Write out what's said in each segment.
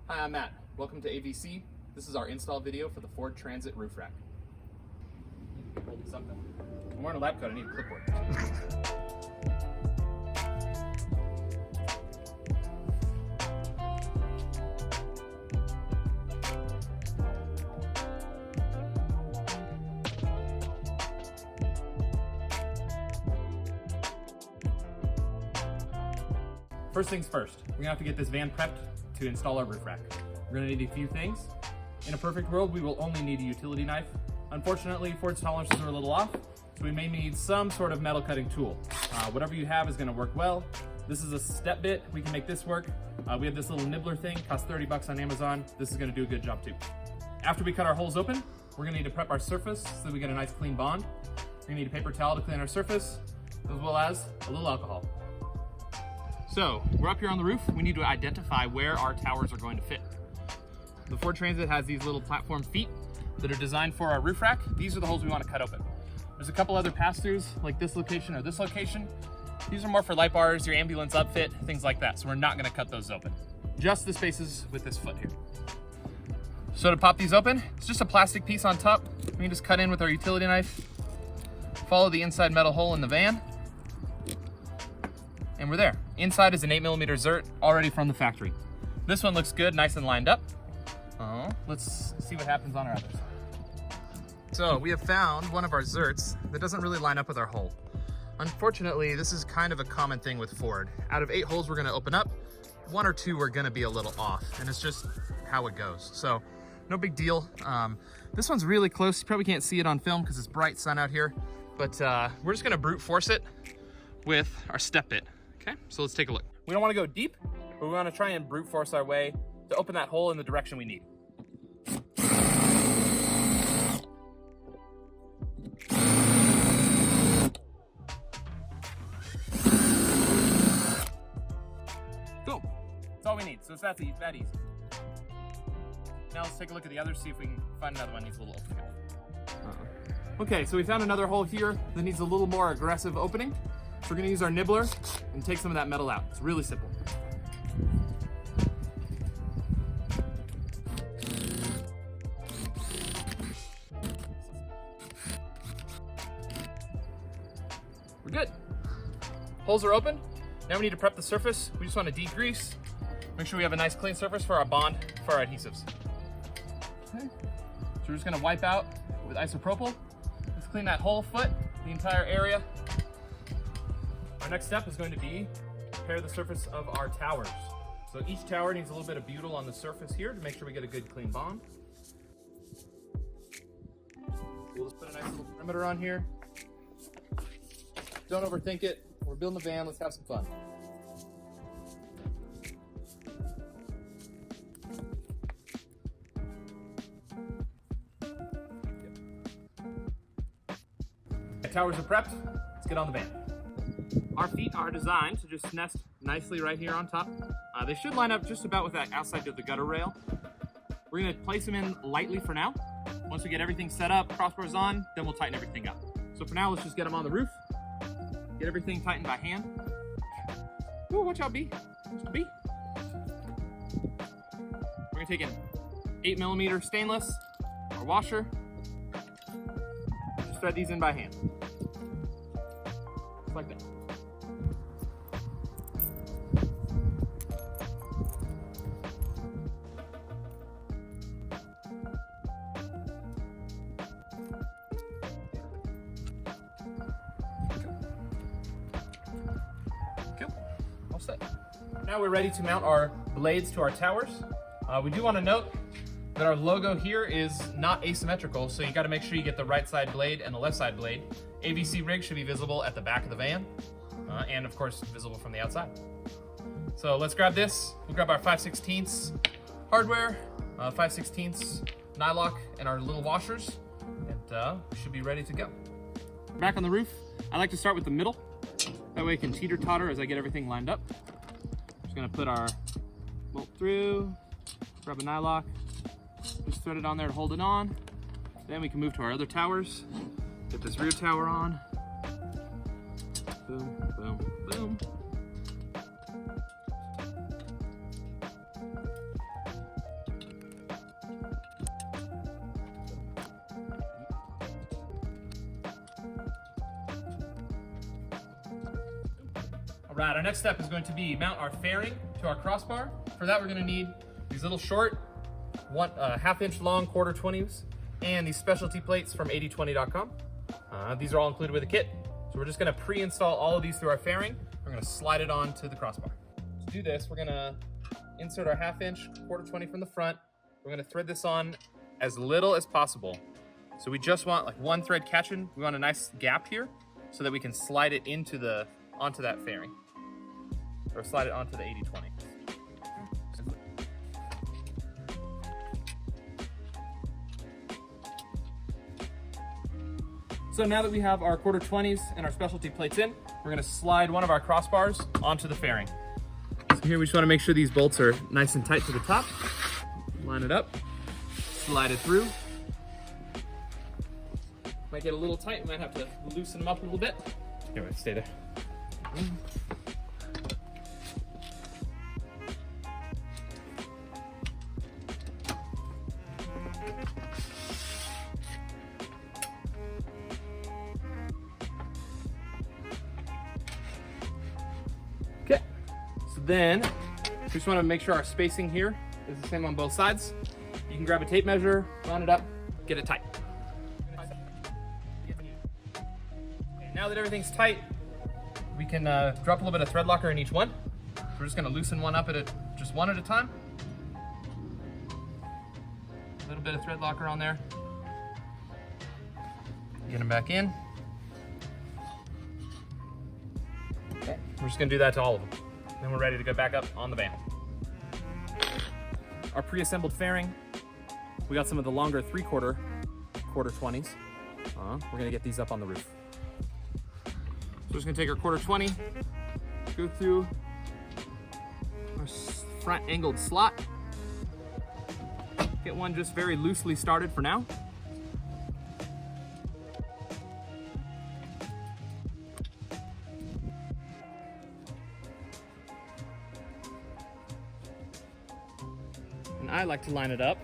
Hi, I'm Matt. Welcome to AVC. This is our install video for the Ford Transit roof rack. Hold this up now. I'm wearing a lab coat, I need a clipboard. First things first, we're gonna have to get this van prepped to install our roof rack. We're gonna need a few things. In a perfect world, we will only need a utility knife. Unfortunately, Ford's tolerances are a little off, so we may need some sort of metal cutting tool. Whatever you have is gonna work well. This is a step bit, we can make this work. We have this little nibbler thing, costs 30 bucks on Amazon. This is gonna do a good job too. After we cut our holes open, we're gonna need to prep our surface so that we get a nice clean bond. We're gonna need a paper towel to clean our surface, as well as a little alcohol. So, we're up here on the roof. We need to identify where our towers are going to fit. The Ford Transit has these little platform feet that are designed for our roof rack. These are the holes we want to cut open. There's a couple other pass-throughs, like this location or this location. These are more for light bars, your ambulance upfit, things like that. So we're not gonna cut those open. Just the spaces with this foot here. So to pop these open, it's just a plastic piece on top. We can just cut in with our utility knife, follow the inside metal hole in the van, and we're there. Inside is an 8mm zert already from the factory. This one looks good, nice and lined up. Let's see what happens on our other side. So we have found one of our zerts that doesn't really line up with our hole. Unfortunately, this is kind of a common thing with Ford. Out of 8 holes we're gonna open up, 1 or 2 are gonna be a little off, and it's just how it goes. So no big deal. This one's really close. You probably can't see it on film because it's bright sun out here, but we're just gonna brute force it with our step bit. Okay, so let's take a look. We don't want to go deep, but we want to try and brute force our way to open that hole in the direction we need. Cool. That's all we need. So it's that easy. Now let's take a look at the others, see if we can find another one that needs a little opening. Okay, so we found another hole here that needs a little more aggressive opening. So we're gonna use our nibbler and take some of that metal out. It's really simple. We're good. Holes are open. Now we need to prep the surface. We just want to degrease. Make sure we have a nice clean surface for our bond, for our adhesives. Okay. So we're just gonna wipe out with isopropyl. Let's clean that whole foot, the entire area. Our next step is going to be prepare the surface of our towers. So each tower needs a little bit of butyl on the surface here to make sure we get a good clean bond. We'll just put a nice little perimeter on here. Don't overthink it. We're building a van, let's have some fun. The towers are prepped, let's get on the van. Our feet are designed to just nest nicely right here on top. They should line up just about with that outside of the gutter rail. We're gonna place them in lightly for now. Once we get everything set up, crossbars on, then we'll tighten everything up. So for now, let's just get them on the roof. Get everything tightened by hand. Ooh, watch out, bee. Mr. Bee. We're gonna take an 8mm stainless, our washer. Just thread these in by hand. Just like that. All set. Now we're ready to mount our blades to our towers. We do want to note that our logo here is not asymmetrical, so you got to make sure you get the right side blade and the left side blade. AVC rig should be visible at the back of the van, and of course visible from the outside. So let's grab this. We'll grab our 5/16 hardware, 5/16 nylock, and our little washers, and we should be ready to go. Back on the roof, I like to start with the middle. That way I can teeter-totter as I get everything lined up. Just gonna put our bolt through, grab a nylock, just thread it on there to hold it on. Then we can move to our other towers. Get this rear tower on. Boom, boom, boom. All right, our next step is going to be mount our fairing to our crossbar. For that, we're gonna need these little short, 1.5 inch long quarter 20s and these specialty plates from 8020.com. These are all included with the kit. So we're just gonna pre-install all of these through our fairing. We're gonna slide it onto the crossbar. To do this, we're gonna insert our 1/2 inch quarter 20 from the front. We're gonna thread this on as little as possible. So we just want like one thread catching. We want a nice gap here so that we can slide it onto that fairing, or slide it onto the 8020. So now that we have our quarter 20s and our specialty plates in, we're gonna slide one of our crossbars onto the fairing. So here we just wanna make sure these bolts are nice and tight to the top. Line it up, slide it through. Might get a little tight, we might have to loosen them up a little bit. Anyway, stay there. Okay, so then we just want to make sure our spacing here is the same on both sides. You can grab a tape measure, line it up, get it tight. Now that everything's tight, we can drop a little bit of thread locker in each one. So we're just gonna loosen one up just one at a time. A little bit of thread locker on there. Get them back in. Okay. We're just gonna do that to all of them. Then we're ready to go back up on the van. Our pre-assembled fairing, we got some of the longer 3/4 quarter 20s. We're gonna get these up on the roof. So we're just gonna take our quarter 20, go through our front angled slot, get one just very loosely started for now. And I like to line it up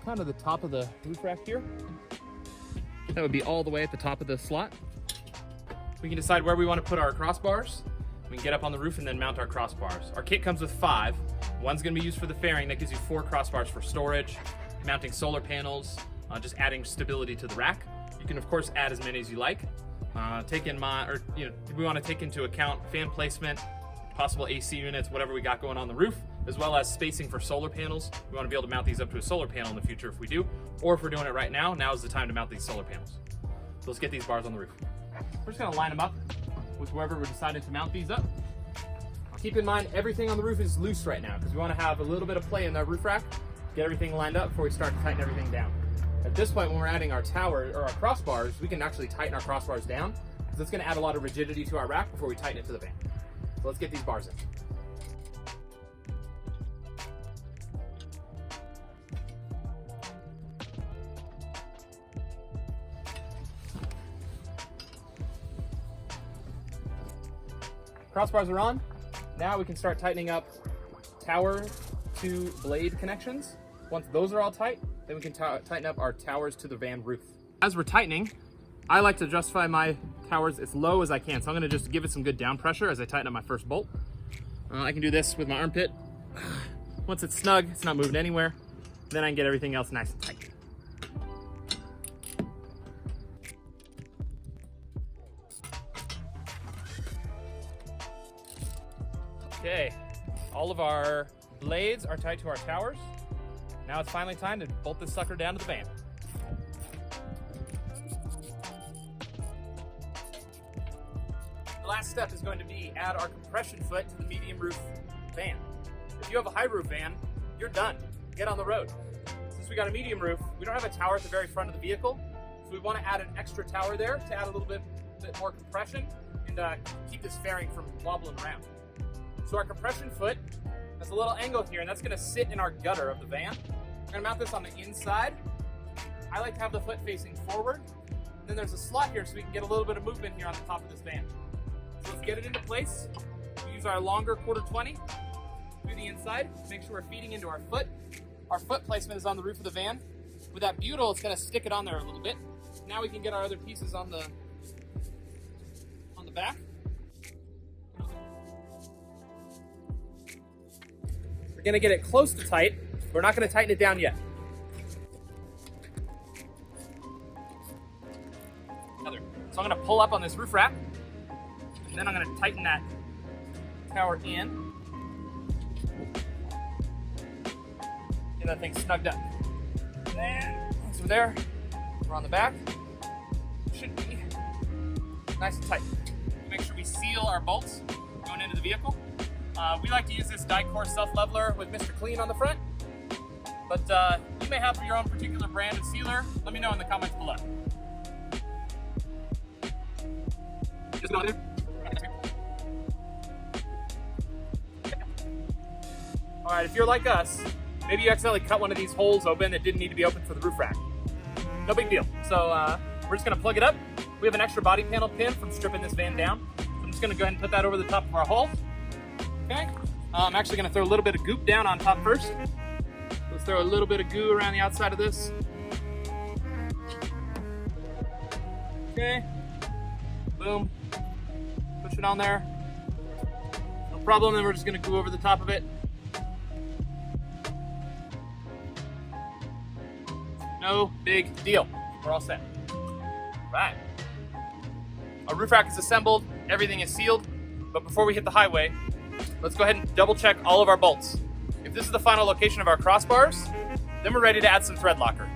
kind of the top of the roof rack here. That would be all the way at the top of the slot. We can decide where we want to put our crossbars. We can get up on the roof and then mount our crossbars. Our kit comes with 5. One's going to be used for the fairing. That gives you 4 crossbars for storage, mounting solar panels, just adding stability to the rack. You can of course add as many as you like. We want to take into account fan placement, possible AC units, whatever we got going on the roof, as well as spacing for solar panels. We want to be able to mount these up to a solar panel in the future if we do, or if we're doing it right now, now is the time to mount these solar panels. So let's get these bars on the roof. We're just gonna line them up with whoever we're deciding to mount these up. Keep in mind, everything on the roof is loose right now because we want to have a little bit of play in the roof rack, get everything lined up before we start to tighten everything down. At this point, when we're adding our tower or our crossbars, we can actually tighten our crossbars down because it's gonna add a lot of rigidity to our rack before we tighten it to the van. So let's get these bars in. Crossbars are on. Now we can start tightening up tower to blade connections. Once those are all tight, then we can tighten up our towers to the van roof. As we're tightening, I like to justify my towers as low as I can. So I'm gonna just give it some good down pressure as I tighten up my first bolt. I can do this with my armpit. Once it's snug, it's not moving anywhere, then I can get everything else nice and tight. Okay, all of our blades are tied to our towers. Now it's finally time to bolt this sucker down to the van. The last step is going to be add our compression foot to the medium roof van. If you have a high roof van, you're done. Get on the road. Since we got a medium roof, we don't have a tower at the very front of the vehicle, so we want to add an extra tower there to add a little bit more compression and keep this fairing from wobbling around. So our compression foot has a little angle here, and that's gonna sit in our gutter of the van. We're gonna mount this on the inside. I like to have the foot facing forward. And then there's a slot here so we can get a little bit of movement here on the top of this van. So let's get it into place. We use our longer quarter 20 through the inside. Make sure we're feeding into our foot. Our foot placement is on the roof of the van. With that butyl, it's gonna stick it on there a little bit. Now we can get our other pieces on the back. We're gonna get it close to tight. We're not gonna tighten it down yet. So I'm gonna pull up on this roof rack, and then I'm gonna tighten that tower in. Get that thing snugged up. And once we're there, we're on the back. Should be nice and tight. Make sure we seal our bolts going into the vehicle. We like to use this die-core self-leveler with Mr. Clean on the front, but you may have your own particular brand of sealer. Let me know in the comments below. Just go in there. All right, if you're like us, maybe you accidentally cut one of these holes open that didn't need to be open for the roof rack. No big deal. So we're just gonna plug it up. We have an extra body panel pin from stripping this van down. So I'm just gonna go ahead and put that over the top of our hull. Okay. I'm actually gonna throw a little bit of goop down on top first. Let's throw a little bit of goo around the outside of this. Okay. Boom. Push it on there. No problem, then we're just gonna go over the top of it. No big deal. We're all set. Right. Our roof rack is assembled, everything is sealed, but before we hit the highway, let's go ahead and double check all of our bolts. If this is the final location of our crossbars, then we're ready to add some thread locker.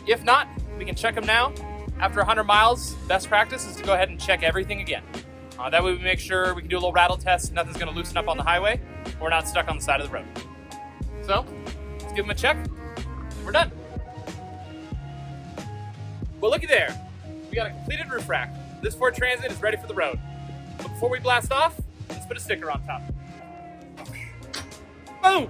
If not, we can check them now. After 100 miles, best practice is to go ahead and check everything again. That way we make sure we can do a little rattle test, nothing's gonna loosen up on the highway, we're not stuck on the side of the road. So, let's give them a check, and we're done. Well, looky there. We got a completed roof rack. This Ford Transit is ready for the road. But before we blast off, let's put a sticker on top. Boom!